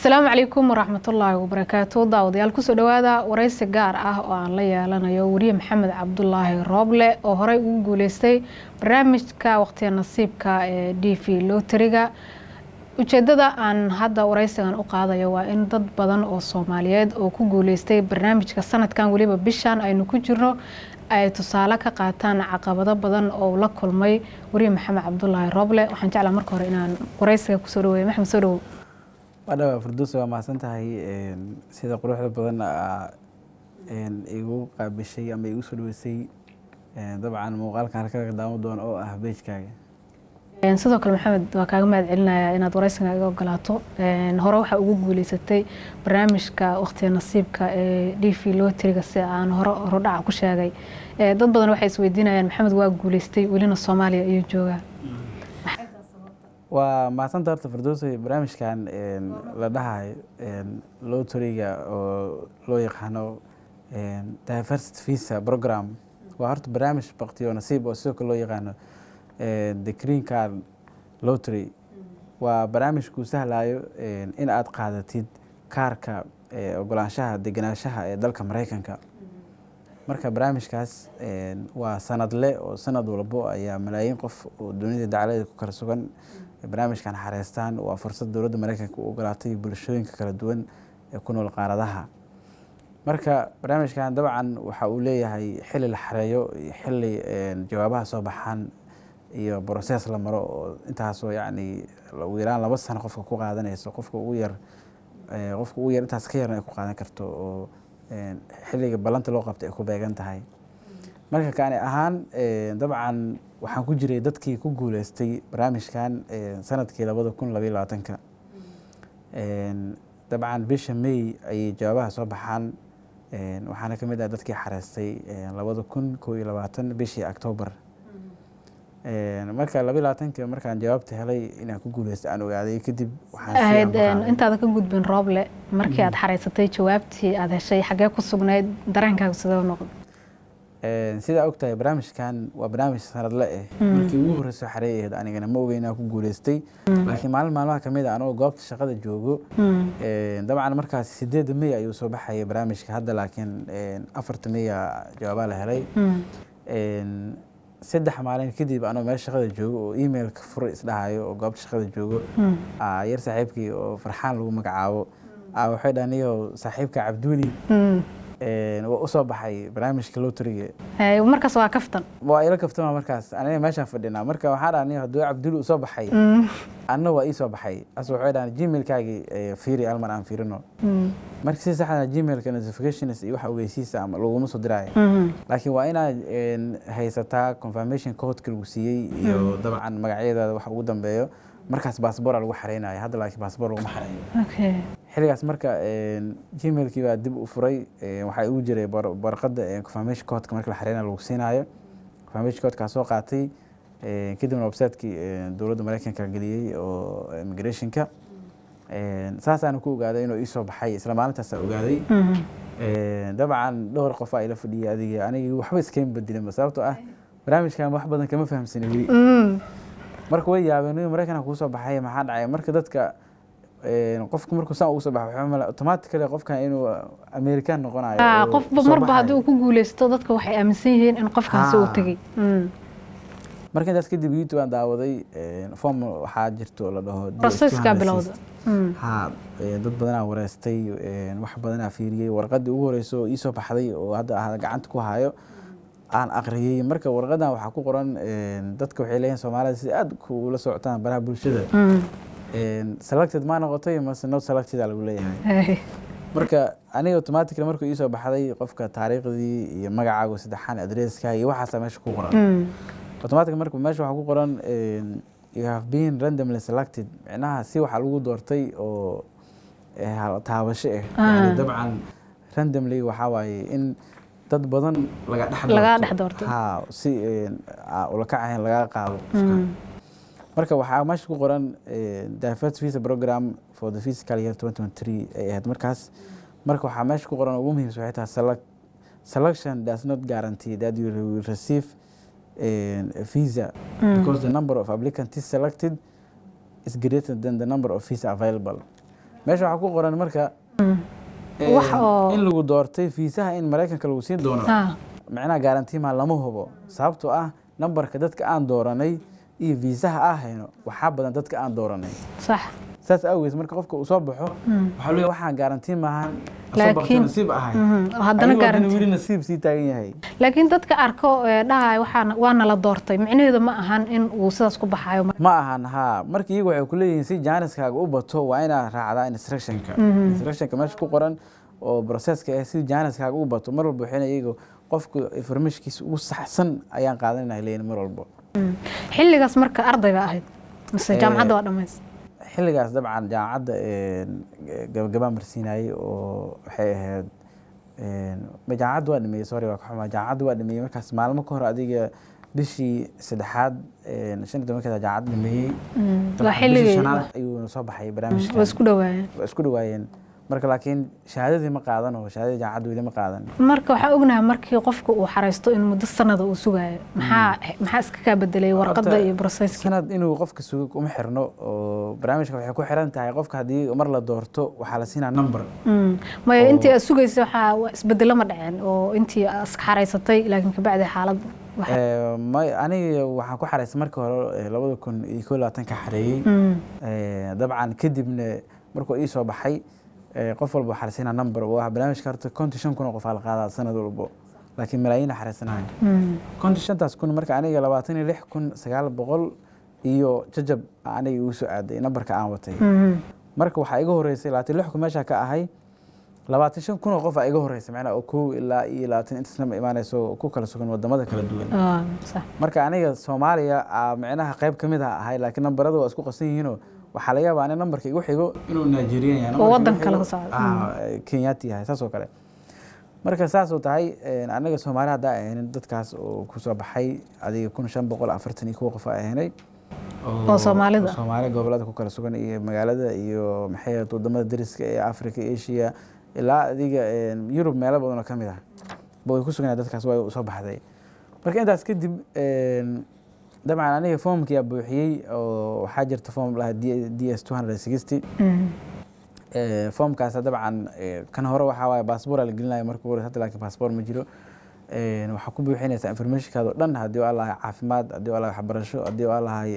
السلام عليكم ورحمة الله وبركاته. داوديال كسو دوادا wareysi gaar ah oo aan la yeelanayo wariye Maxamed Cabdullaahi Rooble oo horey ugu guuleystay barnaamijka waqtiga nasiibka ee DV Lotteriga. ujeedada aan hadda wareysigan u qaadayo waa in dad badan oo Soomaaliyeed oo ku guuleystay barnaamijka sanadkan waliba bishan aynu ku jirno ay tusaale ka qaataan caqabado badan oo la kulmay wariye Maxamed Cabdullaahi Rooble. waxaan jeclahay marka hore inaan wareysiga ku soo dhaweeyo Maxamed soo dhawow. Wada Firdawsi waa mahadsantahay sida quruxda badan igu qaabishay ama igu soo dhaweysay dabcan muuqaalkan halka daawan doon oo ah page-kaaga. sidoo kale Maxamed waa kaaga mahad celinayaa inaad wareysiga iga ogolaato. hore waxa ugu guuleysatay barnaamijka waqtiga nasiibka ee DV Lotteriga si aan hore dhaca ku sheegay. dad badan waxay isweydiinayaan Maxamed waa guuleystay welina Soomaaliya ayuu joogaa. waa mahadsantahay Firdawsi barnaamijkan la dhahay Lotteriga oo loo yaqaano Diversity Visa Program waa horta barnaamij waqtiga nasiib oo sidoo kale loo yaqaano the Green Card Lottery. waa barnaamij ku sahlayo in aad qaadatid kaarka ogolaanshaha deganaanshaha ee dalka Mareykanka. marka barnaamijkaas waa sanadle oo sanad walbo ayaa malaayiin qof oo dunida dacaladeeda ku kala sugan barnaamijkan xareystaan. waa fursad dowladda Mareykanka u ogolaatay bulshooyinka kala duwan ee ku nool qaaradaha. marka barnaamijkan dabcan waxa uu leeyahay xilli la xareeyo iyo xilli jawaabaha soo baxaan iyo process la maro oo intaas oo yacni ugu yaraan 2 sano qofka ku qaadanayso. qofka ugu yar intaas ka yarna ay ku qaadan karto oo xilliga balanta loo qabtay ay ku beegan tahay. marka kaani ahaan dabcan waxaan ku jiray dadkii ku guuleystay barnaamijkan sanadkii 2022 dabcan bisha May ay jawaabaha soo baxaan waxaana ka mid ah dadkii xareystay 2021 bishii October. marka 2022 markaan jawaabta helay inaan ku guuleystay aan ogaaday kadib waxaan intaada ka gudbin Rooble markii aad xareysatay jawaabtii aad heshay xagee ku sugnayd dareenkaaga sidoo noqday. sida ogtahay barnaamijkan waa barnaamij sanadle markii ugu horeysay xareeyay anigana ma ogeynaa ku guuleystay laakiin maalmaha kamid ah anoo goobta shaqada joogo dabcan markaas 8 May ayuu soo baxay barnaamijka hadda laakiin 4 May jawaab la helay. 3 maalin kadib anoo meel shaqada joogo oo email-ka fur isdhahayo oo goobta shaqada joogo yar saaxiibkii oo Farxaan lagu magacaabo waxay dhaaniyo saaxiibka Cabduuli oo soo baxay barnaamijka Lotteriga. markaas waa kaftan waa ila kaftan markaas aniga meesha fadhina marka waxaan dhaaniyo haduu Cabduuli soo baxay anna waa ii soo baxay asoo waxay dhaaniyo Gmail-kaagi fiiri almar aan fiirino. markii si sax ah Gmail-ka notifications iyo waxa ogeysiisa ama laguma soo diray laakiin waa inaad haysataa confirmation code-ka lagu siiyay iyo dabcan magacyada waxa ugu dambeeyo markaas passport lagu xareynayo. hadda laakiin passport lagu xareeyo xiligaas marka Gmail-kii baa dib u furay waxa uu jiray warqadda confirmation code-ka marka la xareynayo lagu siinayo. confirmation code-ka soo qaatay kadibna website-kii dowladda Mareykanka galiyay oo immigration-ka saasaan ku ogaaday inuu ii soo baxay isla maalintaas ogaaday. dabcan dhowr qof ay la fadhiyay aniga waxba iska beddelin sababtoo ah barnaamijkan wax badan kama fahamsanin marka way yaabeen inuu Mareykanka ku soo baxay maxaa dhacay marka dadka qofku markuu saan ugu soo baxo waxa ma automatically qofkan inuu American noqonayo qofba marba haddii ku guuleysto dadka waxay aaminsan yihiin in qofkaasi uu tagay. marka dadka dib YouTube aan daawaday form waxaa jirto la dhaho process-ka bilowda dad badan wareystay wax badan fiiriyay warqadii ugu horeyso ii soo baxday oo hadda gacanta ku hayo aan aqriyay. marka warqadan waxa ku qoran dadka waxay leeyihiin Soomaalida si aad ku la socotaan baraha bulshada selected ma noqotay ama not selected lagu leeyahay. marka aniga automatically markuu ii soo baxday qofka taariikhdii iyo magacaaga saddexan address-ka iyo waxa meesha ku qoran automatically markuu meesha waxa ku qoran you have been randomly selected macnaha si waxa lagu doortay oo taabasho yani dabcan randomly waxa waaye in dad badan laga dhex doorto si ula kacayn laga qaado. marka waxa meesha ku qoran Diversity Visa Program for the fiscal year 2023 ay ahayd markaas. marka waxa meesha ku qoran ugu muhiimsan waxay tahay selection does not guarantee that you will receive a visa because the number of applicants selected is greater than the number of visa available. meesha waxaa ku qoran marka in lagu doortay fiisaha in Mareykanka lagu siin doono macnaha garantiima lama hubo sababtoo ah nambarka dadka aan dooranay iyo fiisaha aan hayno waxaa badan dadka aan dooranay sax saas awgeed marka qofka uu soo baxo waxa leeyahay waxaan garanti maahan laakiin nasiib ahay haddana garanti wili nasiib sii taagan yahay laakiin dadka arko dhahay waana la doortay micnaheedu ma ahan in uu sidaas ku baxayo ma ahan markii iyagu waxay ku leeyihiin si jaaniskaaga u bato waa inaa raacdaa instructionka meesha ku qoran oo processka ah si jaaniskaaga u bato mar walba waxayna iyagu qofku informationkiisa ugu saxsan ayaan qaadanayna leeyahay mar walba xilligaas marka ardayga ahayd mise jaamacadda waa dhamaysay xilligaas dabcan jaamacadda gabagabaan marsiinayay oo waxay ahayd jaamacadda waa dhameeyey sorry waa ka xumaa jaamacadda waa dhameeyey markaas maalmo ka hor adiga bishii saddexaad 15 jaamacadda dhameeyey waa xilligii shanaad ayuu soo baxay barnaamijka waa isku dhawaayeen marka laakiin shahaadadii ma qaadan oo shahaadada jaamacadda weli ma qaadan marka waxaa ognahay markii qofka uu xareysto in muddo sanada uu sugayo maxaa iska ka bedelay warqadda iyo processka sanad inuu qofka sugo uma xirno oo barnaamijka waxay ku xiran tahay qofka haddii mar la doorto waxaa la siinaa number maya intii aad sugaysa waxaa isbedelo ma dhaceen oo intii iska xareysatay laakiin ka bacdi xaalad aniga waxaan ku xareystay markii hore 2021 ka xareeyey dabcan kadibna markuu ii soo baxay qof walba xareysanaa number oo barnaamijka horta 55,000 qof la qaadaa sanad walba laakiin malaayiin xareysanahay 55,000 marka aniga 26,900 iyo jajab aniga igu soo aaday numberka aan watay marka waxaa iga horeysay 26,000 meesha ka ahay 25,000 qof iga horeysay macnaha oo 1 ilaa 20 intaasna ma imaanayso ku kala sugan wadamada kala duwan sax marka aniga Soomaaliya macnaha qayb kamid ah ahay laakiin numberada waa isku qasan yihiin waxaa laga yaabaa in nambarka igu xigo inuu Nigerian yahay oo wadan kale ka socdo Kenyaati yahay saas oo kale marka saas oo tahay anaga Soomaaliya hadda ayaan dadkaas oo ku soo baxay adiga 1541 qof ahaynay oo Soomaaliya gobolada ku kala sugan iyo magaalada iyo maxay wadamada dariska ee Afrika Asia ilaa adiga Europe meelo badan oo kamid ah way ku sugan dadkaas way soo baxday marka intaas kadib dabcan aniga foomkii aan buuxiyey oo waxaa jirta foom la DS 260 foomkaas dabcan kan hore waxaa waaye baasaboor la gelinayo markii hore hadda laakiin baasaboor ma jiro waxaa ku buuxinaysaa informationkaada dhan haddii aa lahay caafimaad haddii aa lahay waxbarasho haddii aa lahay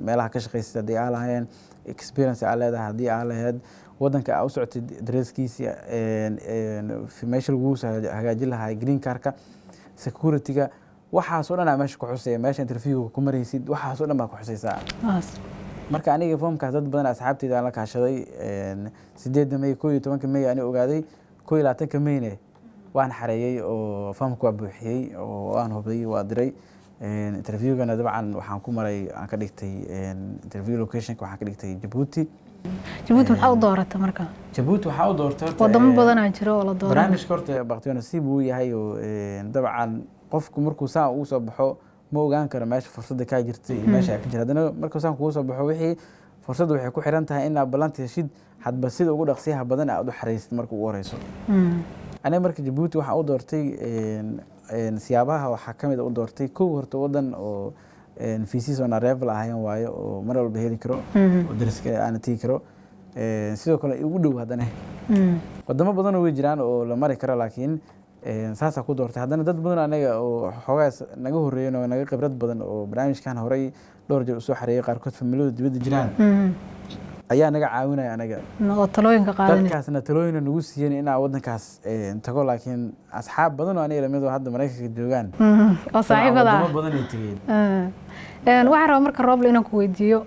meelaha ka shaqaysay haddii aa lahayeen experience aa leedahay haddii aa lahayd wadanka aa u socotay dareeskiisa meesha lagu hagaajin lahay green cardka securityga waxaas oo dhan meesha ku xusay meesha interviewga ku maraysid waxaas oo dhan baa ku xusaysaa marka aniga foomkaas dad badan asxaabteyda aan la kaashaday 8 May 11 May aan ogaaday 21 May waan xareeyay oo foomka waa buuxiyay oo aan hubay waa diray interviewgana dabcan waxaan ku maray aan ka dhigtay interview locationka waxaan ka dhigtay Djibouti maxaa u dooratay marka Djibouti waxaa u doortay wadamo badan aan jiro oo la dooray barnaamijka horta baqtiyo nasiib uu yahay oo dabcan qofku markuu saa uu soo baxo ma ogaan karo meesha fursadda ka jirtay iyo meesha ay ka jirto haddana markuu saan kugu soo baxo wixii fursaddu waxay ku xiran tahay inaad ballanti heshid hadba sida ugu dhaqsiyaha badan aad u xareysid marka ugu horeyso aniga marka Djibouti waxaa u doortay siyaabaha waxaa ka mid u doortay kow horta wadan oo fiisiis on arrival ahayn waayo oo mar walba heli karo oo dariska aan tii karo sidoo kale ugu dhow haddana wadamo badan oo way jiraan oo la mari karo laakiin saasa ku doortay haddana dad badan anaga oo xoogaas naga horeeyeen oo naga khibrad badan oo barnaamijkan horey dhowr jeer u soo xareeyay qaarkood familada dibadda jiraan ayaa naga caawinaya anaga oo talooyinka qaadanay dadkaasna talooyin nagu siiyeen inaa wadankaas tago laakiin asxaab badan oo aniga lamid oo hadda Mareykanka joogaan oo saaxiibada wadamo badan ay tageen waxaan rabaa marka Roble inaan ku weydiiyo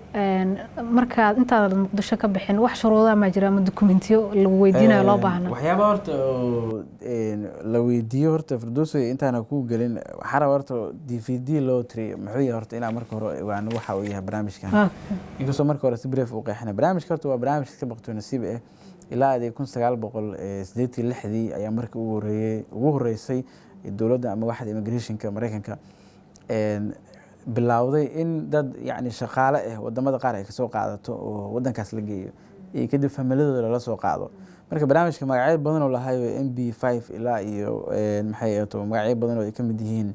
markaad intaad Muqdisho ka bixin wax shuruudo ma jira ama dokumentiyo lagu weydiinayo loo baahna waxyaabo horta la weydiiyo horta Firdawso intaan ku galin waxaa rabaa horta DVD lottery muxuu yahay horta inaan marka hore waan waxa uu yahay barnaamijkan inkastoo marka hore si brief u qeexnay barnaamijka horta waa barnaamij ka baqto nasiib ah ilaa 1986 ayaa markii ugu horeysay dawladda ama waaxda immigrationka Mareykanka bilowday in dad yani shaqaale ah wadamada qaar ay ka soo qaadato oo wadankaas la geeyo iyo kadib familiyadooda la soo qaado marka barnaamijka magacyo badan oo lahayo MB5 ilaa iyo maxay ahayd magacyo badan oo ay ka mid yihiin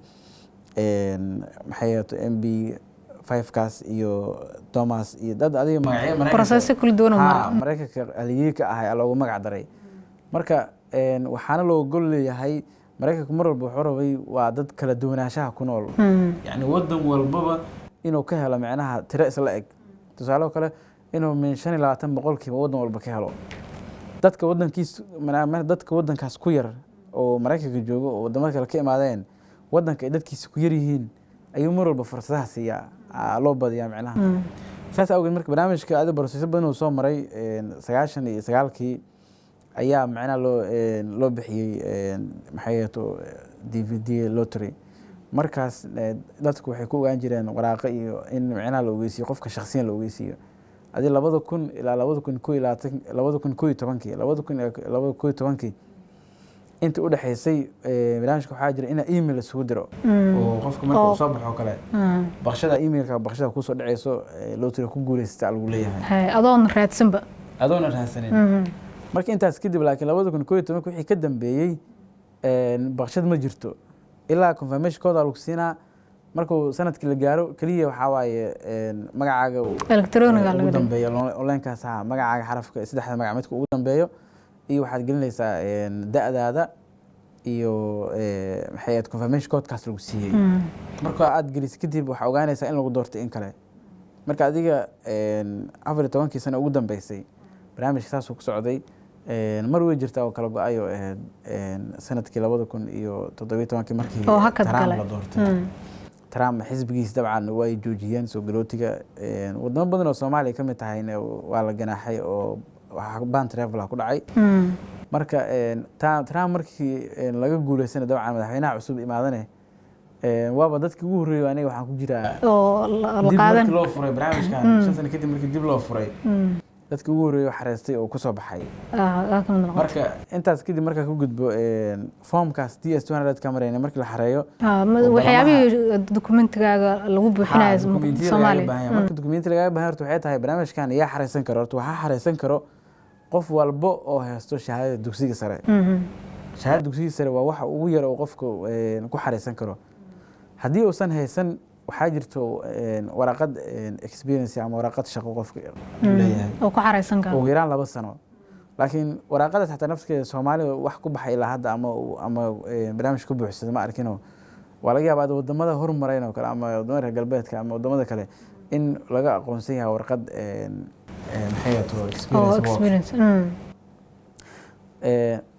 maxay ahayd MB 5kaas iyo Thomas iyo dad adiga magacyo process kala duwan oo Mareykanka haliyeyka ah loogu magac daray marka waxaana loo gol leeyahay Mareykanka mar walba wuxuu rabay waa dad kala duwanaanshaha ku nool yani wadan walbaba inuu ka helo macnaha tiro isla eg tusaale kale inuu min 25% wadan walba ka helo dadka wadankaas ku yar oo Mareykanka joogo oo wadamada kale ka imaadeen wadanka ay dadkiisa ku yar yihiin ayuu mar walba fursadaha siiyaa loo badiyaa macnaha saas awgeed marka barnaamijka aad barasho badan oo soo maray 99kii ayaa macnaha loo bixiyay maxayeeto DVD lottery markaas dadku waxay ku ogaan jireen waraaqo iyo in macnaha la ogeysiyo qofka shakhsiyan la ogeysiyo adii 2000 ilaa 2011 inta u dhaxaysay barnaamijka waxaa jira in email isugu diro oo qofka marka uu soo baxo kale baqshada emailka baqshada ku soo dhacayso lottery ku guuleystaa lagu leeyahay adoon raadsanba marka intaas kadib laakiin 2011 wixii ka dambeeyay baqshad ma jirto ilaa confirmation code lagu siinaa markuu sanadkii la gaaro kaliya waxa waaye magacaaga electronic ugu dambeeyo online kaas magacaaga xarafka saddexda magac midka ugu dambeeyo iyo waxaad gelinaysaa da'daada iyo maxay confirmation code kaas lagu siiyay marka aad gelis kadib waxa ogaanaysaa in lagu doorto in kale marka adiga 14 sano ugu dambeysay barnaamijka saas ku socday mar way jirtaa oo kala go'ayo sanadkii 2017 markii Trump la doortay Trump xisbigiisa dabcan way joojiyeen soo galootiga wadamo badan oo Soomaaliya ka mid tahayna waa la ganaaxay oo waxa ban travel ku dhacay marka Trump markii laga guuleysana dabcan madaxweynaha cusub imaadane waaba dadkii ugu horeeyay aniga waxaan ku jiraa oo la qaadan loo furay barnaamijkan 5 sano kadib markii dib loo furay dadkii ugu horeeyay xareystay oo ku soo baxay marka intaas kadib marka ku gudbo formkaas DS200 kamarayna markii la xareeyo waxyaabaha documentigaaga lagu buuxinayo Soomaaliya marka document laga baahan waxay tahay barnaamijkan ayaa xareysan karo waxa xareysan karo qof walba oo haysto shahaadada dugsiga sare shahaadada dugsiga sare waa waxa ugu yar oo qofku ku xareysan karo haddii uusan haysan waxaa jirto waraqad experience ama waraqad shaqo qofka leeyahay oo ku xareysan karo ugu yaraan 2 sano laakiin waraqada xataa nafskeeda Soomaaliya wax ku baxay ilaa hadda ama barnaamij ku buuxsada ma arkino waa laga yaabaa wadamada horumareen oo kale ama wadamada galbeedka ama wadamada kale in laga aqoonsan yahay warqad maxay experience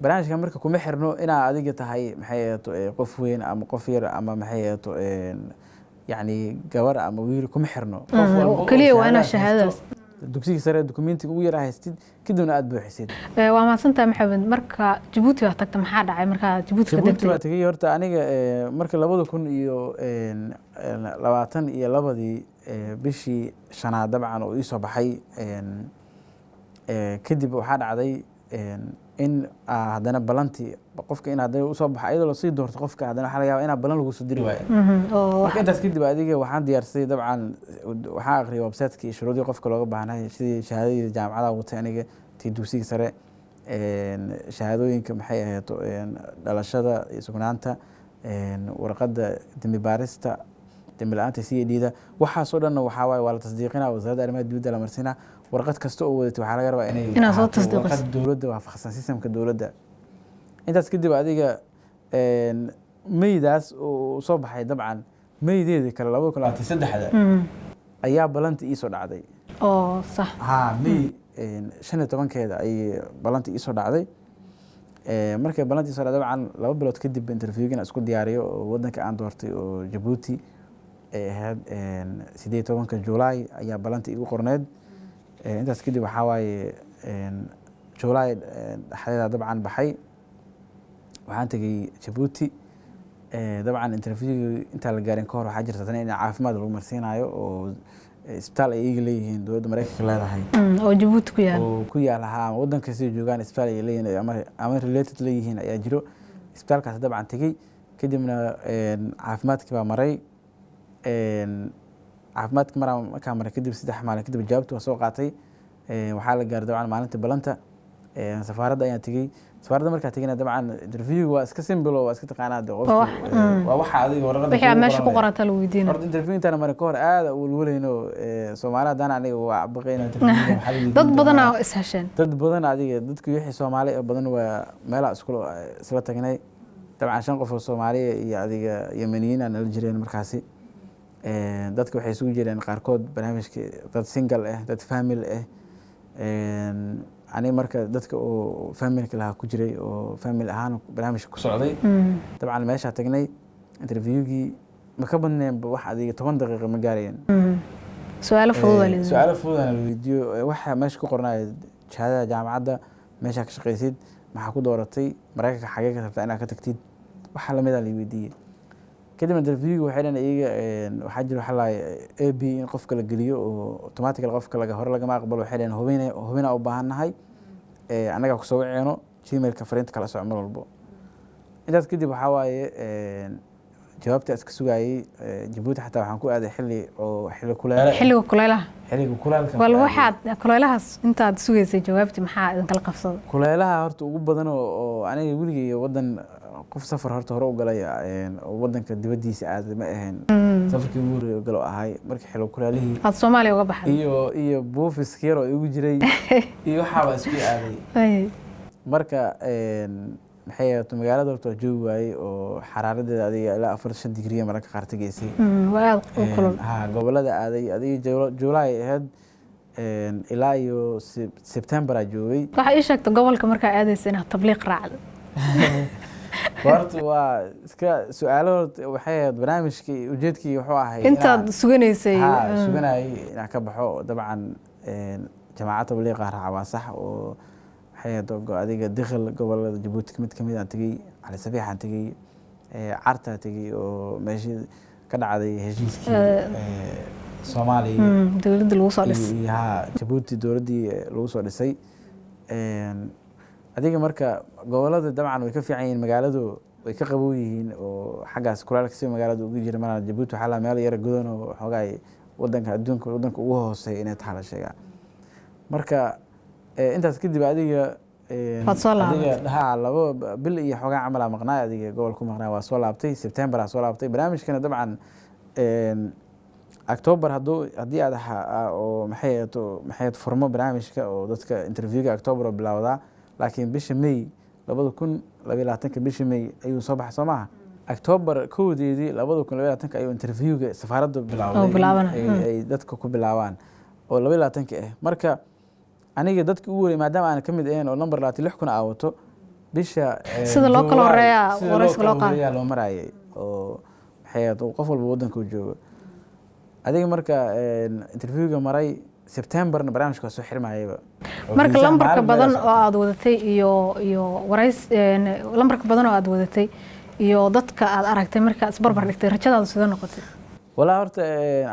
barnaamijka marka kuma xirno inaa adiga tahay maxay qof weyn ama qof yar ama maxay يعني gabar ama wiil kuma xirno qof walba kaliya waa ina shahaadadaas dugsiga sare dokumentiga ugu yar haystid kadibna aad buuxisid waa maasantaa Maxamed marka Djibouti waa tagtay maxaa dhacay marka Djibouti ka tagtay waa tagay horta aniga marka 2022 bishii shanaad dabcan oo ii soo baxay kadib waxaa dhacday in haddana balanti qofka in haddana u soo baxay iyadoo la sii doorto qofka haddana waxa laga yaabaa in balan lagu soo diri waayo marka intaas kadib adiga waxaan diyaarsaday dabcan waxaan aqriyay website-kii shuruudii qofka looga baahnaa sidii shahaadada jaamacadaha watay aniga tii dugsiga sare shahaadooyinka maxay ahayd dhalashada iyo sugnaanta warqadda dembi baarista dembi la'aanta CAD-da waxaasoo dhan waxaa waaye waa la tasdiiqinaa wasaaradda arrimaha dibadda la marsinaa warqad kasta oo wadatay waxaa laga rabaa inay soo tasdiiqiso warqad dowladda waafaqsan systemka dowladda intaas kadib adiga maydaas oo soo baxay dabcan maydeeda kale 2023 ayaa balanta ii soo dhacday oo sax may 15keeda ay balanta ii soo dhacday markay balanta ii soo dhacday dabcan 2 bilood kadib interviewgana isku diyaariyo oo wadanka aan doortay oo Djibouti ahayd 18 July ayaa balanta igu qorneed intaas kadib waxaa waaye July dhaxdeeda dabcan baxay waxaan tagay Djibouti dabcan interview inta la gaarin ka hor waxaa jirta in caafimaad lagu marsiinayo oo isbitaal ay iga leeyihiin dowladda Mareykanka leedahay oo Djibouti ku yaala wadanka si joogaan isbitaal ay leeyihiin ama related leeyihiin ayaa jiro isbitaalkaas dabcan tagay kadibna caafimaadkii baa maray caafimaadkii markaa maray kadib 3 maalin kadib jawaabtu waa soo qaatay waxaa la gaaray dabcan maalinta balanta safaaradda ayaan tegey safaaradda markaa tegina dabcan interview waa iska simple waa iska taqaanaa de qofku waa waxa adiga warqadda wixii aad meesha ku qorata la weydiinay horta interview intaan marin ka hor aad u walwalayno Soomaaliya hadana aniga waa baqayna dad badan oo is hesheen dad badan adiga dadku wixii Soomaali badan waa meelaha isla tagnay dabcan 5 qof oo Soomaali iyo adiga Yemeniyiin aan la jireen markaasi dadku waxay isugu jireen qaarkood barnaamijka dad single ah dad family ah ani marka dadka oo family laha ku jiray oo family ahaan barnaamijka ku socday dabcan meesha tagnay interviewgii ma ka badneen wax adiga 10 daqiiqo ma gaarayeen su'aalo fudud aan weydiiyo waxa meesha ku qornaa shahaadada jaamacadda meesha ka shaqaysid maxaa ku dooratay Mareykanka xagee ka rabtaa inaad ka tagtid waxa la mid ah la weydiiyay kadib interviewgu waxay dhan iyaga waxa jiro waxa la AB in qofka la geliyo oo automatically qofka laga hor laga ma aqbalo waxay dhan hubina u baahanahay anaga ku soo wicino Gmail-ka fariinta kala socmo walbo intaas kadib waxa waaye jawaabta iska sugayay Djibouti xataa waxaan ku aaday xilli kulaalka wal waxaad kulaalahas intaad sugaysay jawaabti maxaa idin kala qabsaday kulaalaha horta ugu badan oo aniga weligay wadan qof safar horta hore u galay wadanka dibadiisa aad ma ahayn safarkii ugu horeeyay galo ahay markii xilli kulaalihii aad Soomaaliya uga baxday iyo buufis keero igu jiray iyo waxa isku aaday marka maxay ahayd magaalada horta joog waayay oo xaraaradeeda adiga ilaa 45 digrii marka qaar tageysay waa u kulul gobolada aaday adiga July ahayd ilaa iyo September joogay waxa ii sheegtay gobolka marka aadaysay inaad tabliiq raacdo horta waa iska su'aalo waxay ahayd barnaamijkii ujeedkii wuxuu ahay intaad suganaysay inaan ka baxo dabcan jamaacadda tabliiq raaca waa sax oo حياة adiga dakhil gobolada Djibouti kamid aan tagay Ali Sabiix aan tagay Carta tagay oo meeshii ka dhacday heshiiskii Soomaaliya dawladda lagu soo dhisay Djibouti dawladdii lagu soo dhisay adiga marka gobolada dabcan way ka fiican yihiin magaaladu way ka qabow yihiin oo xagaas kulaalka si magaaladu ugu jira mana Djibouti waxa la meel yar gudan oo xogaay wadanka adduunka ugu hooseeya inay tahay la sheegaa marka intaas kadib adiga labo bil iyo xogaa camal maqnaa adiga gobolku maqnaa waa soo laabtay September soo laabtay barnaamijkana dabcan October hadii aad oo maxay furmo barnaamijka oo dadka interviewga October bilowda laakiin bisha May 2022 bisha May ayuu soo baxay Soomaha October 2deedii 2022 ayuu interviewga safaaradda bilowday ay dadka ku bilaabaan oo 22 marka aniga dadka ugu weyn maadaama aan kamid ahayn oo number 26 kuna aawato bisha sida loo kala horeeyaa waraysiga loo qaaday loo marayay oo maxay qof walba wadanka joogo adiga marka interviewga maray September-na barnaamijka soo xirmayay marka lambarka badan oo aad wadatay iyo warays lambarka badan oo aad wadatay iyo dadka aad aragtay marka isbarbar dhigtay rajadaadu sida noqotay wala horta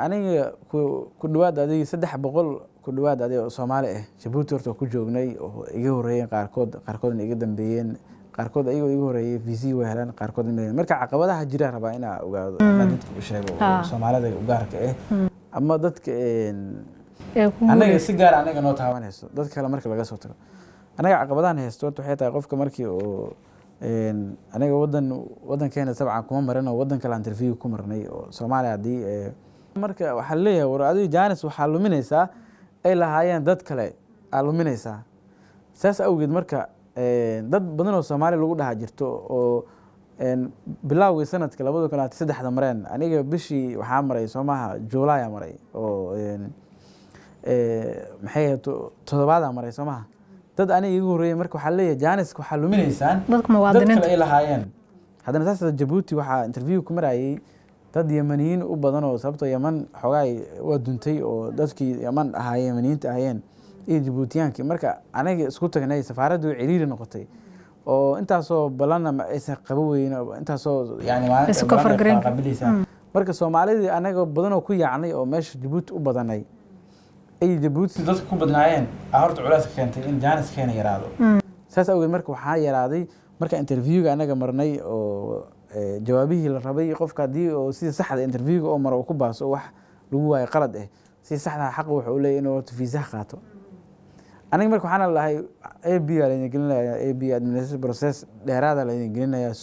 aniga ku dhawaad adiga 300 ku dhawaad adiga Soomaali ah Djibouti horta ku joognay oo iga horeeyeen qaarkoodna iga dambeeyeen qaarkood ayaga iga horeeyay VC way helaan qaarkood marka caqabadaha jira rabaa inaa ogaado dadku u sheego Soomaalida u gaarka ah ama dadka anaga si gaar anaga noo taabanayso dad kale marka laga soo tago anaga caqabadahan haysto waxay tahay qofka markii oo anaga wadankeena sabcan kuma marino wadan kale interview ku marnay oo Soomaaliya hadii marka waxa leeyahay war adiga Jaanis waxa luminaysaa ay lahaayeen dad kale luminaysaa saas awgeed marka dad badan oo Soomaali lagu dhaha jirto oo bilowgii sanadka 2023 mareen aniga bishii waxa maray Soomaha July maray oo maxay todobaad maray Soomaha dad aniga igu horeeyay marka waxa leeyahay Jaanis waxa luminaysaan dadka muwaadiniinta ay lahaayeen hadana taas Djibouti waxa interview ku marayay dad Yemeniyiin u badan oo sababtoo Yemen xogaay waa duntay oo dadkii Yemen ahaayeen Yemeniyiinta ahaayeen iyo Djiboutiyaanki marka aniga isku tagnay safaaraddu ciriiri noqotay oo intaasoo balana aysan qabo weyn intaasoo yani qabilisa marka Soomaalida anaga badan oo ku yaacnay oo meesha Djibouti u badanay ay Djibouti dadku ku badnaayeen horta culays keentay in Jaanis keena yaraado saas awgeed marka waxa yaraaday marka interviewga anaga marnay oo jawaabihii la rabay qofka hadii oo si sax ah interviewga oo maro ku baaso wax lagu waayay qalad si sax ah xaq wuxuu leeyahay inuu visa qaato aniga marka waxaana lahay AB aa laydin gelinayaa AB administration process dheeraada laydin gelinayaa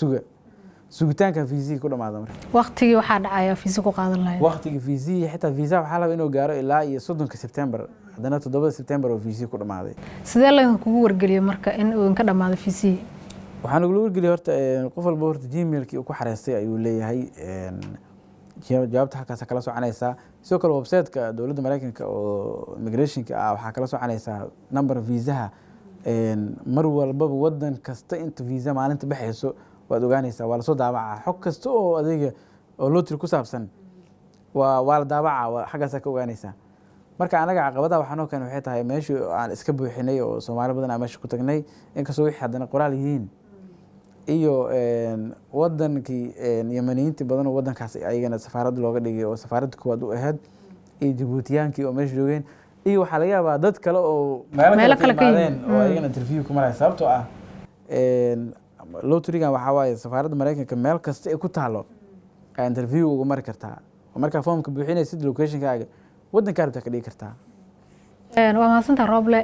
sugitaanka fiisihii ku dhamaada marka waqtigii waxaa dhacaya fiisa ku qaadan lahayd waqtigii fiisihii xitaa fiisaha waxaa laba inuu gaaro ilaa iyo 30 September haddana 7 September oo fiisihii ku dhamaaday sidee laydin kugu wargeliyey marka in uu ka dhamaado fiisihii waxaan ugu wargeliyey horta qof walba horta gmailkii uu ku xareystay ayuu leeyahay jawaabta halkaas kala soconaysaa sidoo kale website-ka dowladda Mareykanka oo immigrationka ah waxaa kala soconaysaa number viisaha mar walbaba wadan kasta inta viisa maalinta baxayso waad ogaanaysaa waa la soo daabacaa xog kasta oo adiga oo lottery ku saabsan waa la daabacaa xaggaas ka ogaanaysaa marka anaga caqabadaha waxaan oo keenay waxay tahay meeshii aan iska buuxinay oo Soomaali badan aan meesha ku tagnay inkastoo wixii haddana qoraal yihiin iyo wadankii Yemeniyiinta badan oo wadankaas ayagana safaarad looga dhigay oo safaarad koowaad u ahayd iyo Djiboutiyaankii oo meesha joogeen iyo waxaa laga yaabaa dad kale oo meelo kale ka yimaadeen oo ayagana interview ku maray sababtoo ah lotterygan waxaa waaye safaaradda Mareykanka meel kasta ay ku taalo ay interview ugu mari kartaa marka foomka buuxinaysid locationkaaga wadanka rabta ka dhigi kartaa waa mahadsantahay Roble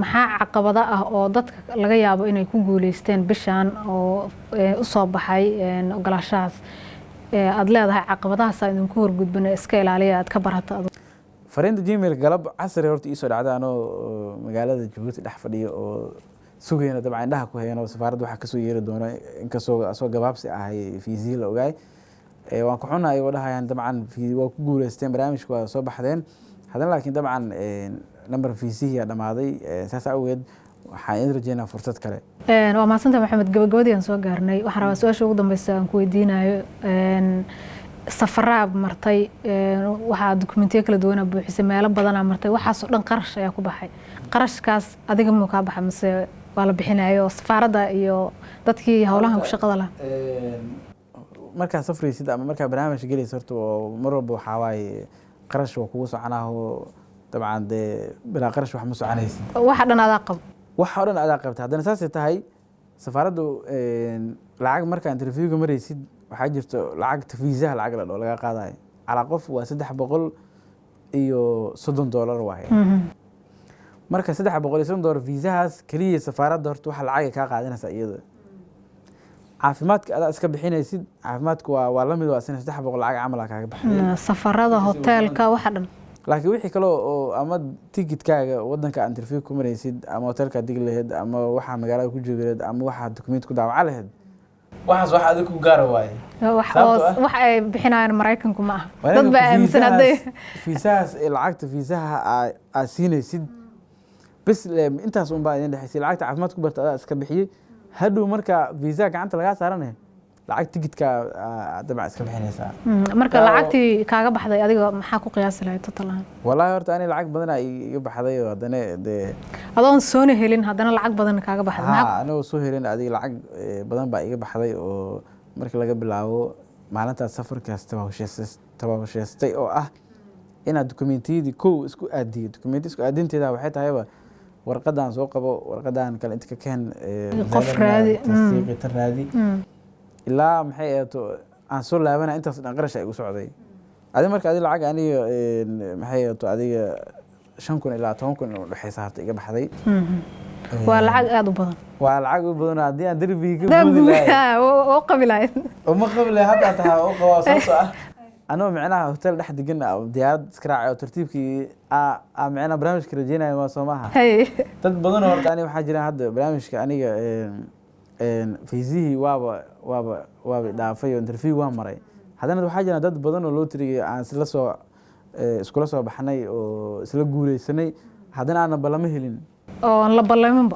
maxaa caqabada ah oo dadka laga yaabo inay ku guuleysteen bishan oo u soo baxay ogolaashahaas aad leedahay caqabadahaas aad idinku horgudbina iska ilaaliya aad ka barato fariinta gmail galab casri horta isoo dhacday anoo magaalada Djibouti dhex fadhiyo oo sugayna dabcan indhaha ku hayno safaaradda waxa ka soo yeeri doona inkastoo soo gabaabsi ahay fiisii la ogaay waan ku xunahay oo dhahayaan dabcan waa ku guuleysteen barnaamijku waa soo baxdeen haddana laakiin dabcan number fiisihii dhamaaday saas awgeed waxaan idin rajeynaa fursad kale waa mahadsantahay Maxamed gabagabadii aan soo gaarnay waxaan rabaa su'aasha ugu dambaysa aan ku weydiinayo safaraab martay waxaa dokumentiyo kala duwan buuxisay meelo badan martay waxaas oo dhan qarash ayaa ku baxay qarashkaas adiga ma ka baxay mise waa la bixinayo safaaradda iyo dadkii hawlahan ku shaqada lahaa marka safraysid ama marka barnaamij galaysid horta mar walba waxa waaye qarash waa kugu soconaaho dabcan bilaa qarash wax ma soconaysid waxa dhan adaa qab waxa dhan adaa qabta haddana saasay tahay safaaraddu lacag marka interviewga maraysid waxaa jirto lacagta fiisaha lacag la dhoo laga qaadayo calaa qof waa $330 waaye marka $330 fiisahaas kaliya safaaradda horta waxa lacag ka qaadanaysa iyada caafimaadka adaa iska bixinaysid caafimaadku waa la mid waa sana 300 lacag camal kaaga baxay safarada hotelka waxa dhan laakiin wixii kale oo ama ticketkaaga wadanka interview ku maraysid ama hotelka dig lahayd ama waxa magaalada ku joogaleed ama waxa document ku daawac lahayd waxaas waxa adiga ku gaar waaye wax ay bixinayaan Mareykanku ma aha dad baa aaminsan haday fiisahaas lacagta fiisaha aad siinaysid bas intaas un baa idin dhaxaysay lacagta caafimaad ku barta adaa iska bixiyay hadhow marka fiisa gacanta laga saaranayo lacag ticketka dabcan iska bixinaysaa marka lacagtii kaaga baxday adiga maxaa ku qiyaasi lahayd total ahaan wallahi horta ani lacag badan ay iga baxday oo haddana adoon soo helin haddana lacag badan kaaga baxday anoo soo helin adiga lacag badan baa iga baxday oo marka laga bilaabo maalintaas safarkaas tababashaystay oo ah inaad dokumentiyadii kow isku aadiyo dokumenti isku aadinteeda waxay tahayba warqadan soo qabo warqadan kale inta ka keen qof raadi tasdiiqi raadi ilaa maxay ahaato aan soo laabana intaas dhan qarash ay u socday adiga marka adiga lacag aniga maxay ahaato adiga 5,000 ilaa 10,000 u dhaxaysa harta iga baxday waa lacag aad u badan waa lacag u badan haddii aan darbiga ka guudi lahayn oo qabilayn ma qabilay hadda tahay oo qabo sababtoo ah anoo macnaha hotel dhex degan diyaarad iska raacay oo tartiibkii macnaha barnaamijka rajeynayo waa Soomaha dad badan oo horta aniga waxaa jiraan hadda barnaamijka aniga fiisihii waaba dhaafay oo interview waa maray haddana waxaa jiraan dad badan oo lotteryga aan iskula soo baxnay oo isla guuleysanay haddana aanan ballamo helin oo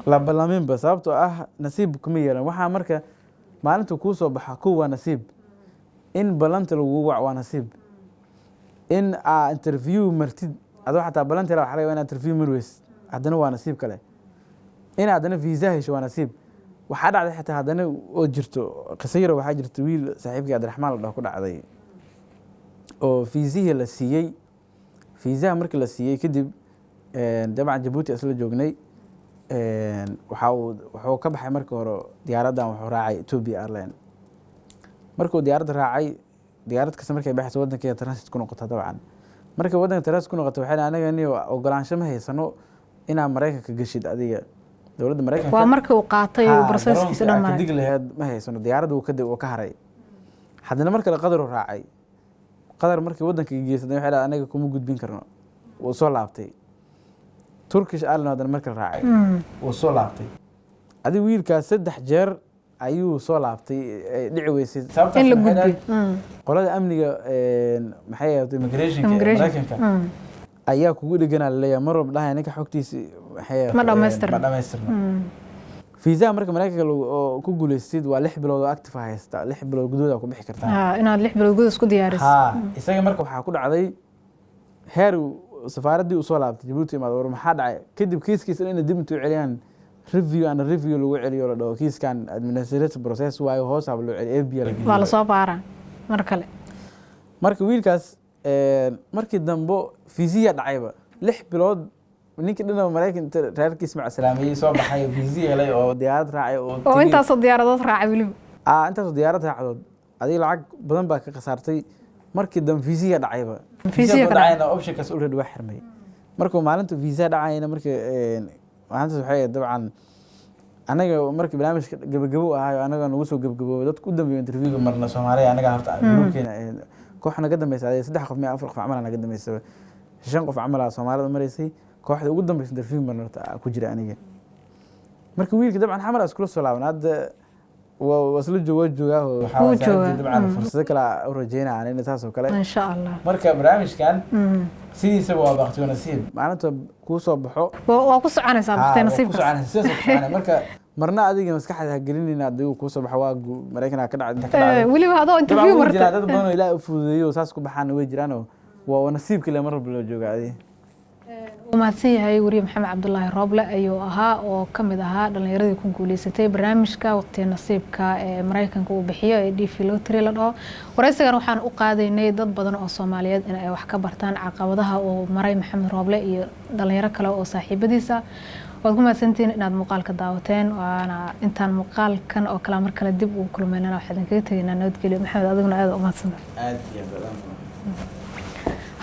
la ballaminba sababtoo ah nasiib kuma yeelan waxaa marka maalinta kuu soo baxa kow waa nasiib in ballanta lagu wac waa nasiib in interview martid adoo xataa ballanta waxa laga yaabaa inaad interview marweys haddana waa nasiib kale in haddana fiisa hesho waa nasiib waxaa dhacday xataa haddana oo jirto qiso yar waxaa jirta wiil saaxiibkii Cabdiraxmaan la dhaho ku dhacday oo fiisihii la siiyey fiisaha markii la siiyey kadib dabcan Djibouti isla joognay wuxuu ka baxay markii hore diyaaraddan wuxuu raacay Ethiopia Airlines markuu diyaaradda raacay diyaarad kasta markay baxayso wadankeeda transit ku noqoto dabcan markay wadanka transit ku noqoto waxay anaga ogolaansho ma haysano inaa maraykanka gashid adiga dowladda maraykanka waa markii uu qaatay processkiisa dhammaan dig lahayd ma haysano diyaaradda uu ka haray haddana mar kale qadar uu raacay qadar markii waddanka geysatay waxay dhahay anaga kuma gudbin karno wuu soo laabtay Turkish Airlines haddana mar kale raacay wuu soo laabtay adiga wiilkaas 3 jeer ayuu soo laabtay dhici weysay in la gudbiyo qolada amniga maxay ahayd immigration maraykanka ayaa kugu dhiganaa leeyahay mar walba dhahay ninka xogtiisa ma dhamaystirno fiisa marka maraykanka oo ku guuleystid waa 6 bilood oo active haysta 6 bilood gudahood ku bixi kartaa inaad 6 bilood gudahood isku diyaariso isaga marka waxaa ku dhacday heer safaaradii uu soo laabtay Djibouti imaad war maxaa dhacay kadib kiiskiisa in dib intuu celiyaan review lagu celiyo la dhaho kiiskan administrative process waayo hoos ah loo celiyo FBI waa la soo baaraa mar kale marka wiilkaas markii dambe fiisiya dhacayba 6 bilood ninkii dhanba Mareykanka reerkiis ma salaamay soo baxay fiisiya lay oo diyaarad raacay oo intaas diyaaradood raacay waliba intaas diyaarad raacdood adiga lacag badan baa ka qasartay markii dambe fiisiya dhacayba fiisiya dhacayna optionkaas already waa xirmay markuu maalinta fiisiya dhacayna markii waxaantaas waxay dabcan anaga markii barnaamijka gabagabo ahayo anaga nagu soo gabagabo dadku u dambeeyay interview marna Soomaaliya anaga horta gruubkeena kooxna ka dambeysay 3 qof 4 qof camal anaga dambeysay 5 qof camal Soomaalida mareysay kooxda ugu dambeysay interview marna ku jira aniga markii wiilka dabcan xamar iskula soo laaban hadda wasla jooga waxa dabcan fursad kale u rajeynaa in taas oo kale insha Allah marka barnaamijkan sidiisa waa waqti nasiib maalinta ku soo baxo waa ku soconaysaa waqti nasiib marka marna adiga maskaxda gelinina adigu ku soo baxo waa Mareykanka ka dhacay waliba hadoo interview martay dad badan oo Ilaahay u fududeeyo saas ku baxaan way jiraan waa nasiibka le mar loo joogaadii ومahadsan yahay wariye maxamed cabdullaahi rooble ayuu ahaa oo ka mid ahaa dhalinyaradii ku guuleysatay barnaamijka waqtiga nasiibka ee maraykanka uu bixiyo ee DV Lottery la dhaho waraysigan waxaan u qaadaynay dad badan oo Soomaaliyeed in ay wax ka bartaan caqabadaha uu maray maxamed rooble iyo dhalinyaro kale oo saaxiibadiisa waad ku mahadsantihiin inaad muuqaalka daawateen waana intaan muuqaalkan oo kala mar kale dib u kulmeynana waxaan kaga tegaynaa nabadgelyo maxamed adiguna aad u mahadsan aad iyo badan